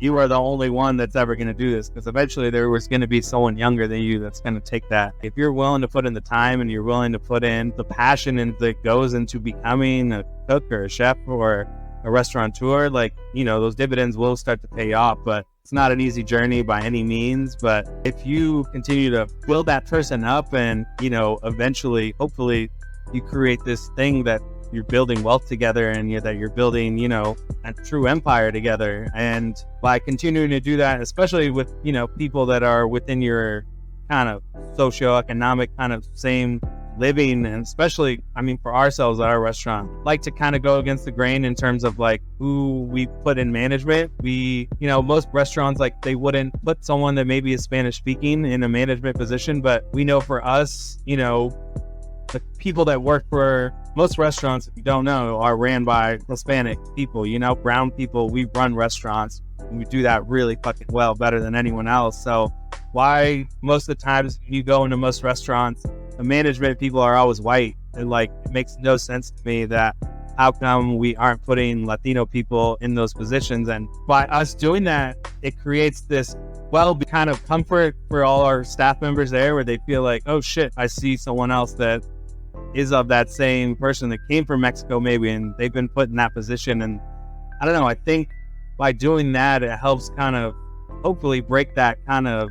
you are the only one that's ever going to do this, because eventually there was going to be someone younger than you that's going to take that. If you're willing to put in the time and you're willing to put in the passion and that goes into becoming a cook or a chef or a restaurateur, like, you know, those dividends will start to pay off. But it's not an easy journey by any means. But if you continue to build that person up and, you know, eventually, hopefully you create this thing that you're building wealth together, and that you're building, you know, a true empire together. And by continuing to do that, especially with, you know, people that are within your kind of socioeconomic kind of same living, and especially, I mean, for ourselves at our restaurant, like to kind of go against the grain in terms of like who we put in management. We, you know, most restaurants, like, they wouldn't put someone that maybe is Spanish speaking in a management position, but we know for us, you know, the people that work for most restaurants, if you don't know, are ran by Hispanic people, you know, brown people. We run restaurants and we do that really fucking well, better than anyone else. So why most of the times you go into most restaurants, the management people are always white. And like, it makes no sense to me that how come we aren't putting Latino people in those positions? And by us doing that, it creates this kind of comfort for all our staff members there, where they feel like, oh shit, I see someone else that is of that same person that came from Mexico maybe, and they've been put in that position. And I don't know, I think by doing that, it helps kind of hopefully break that kind of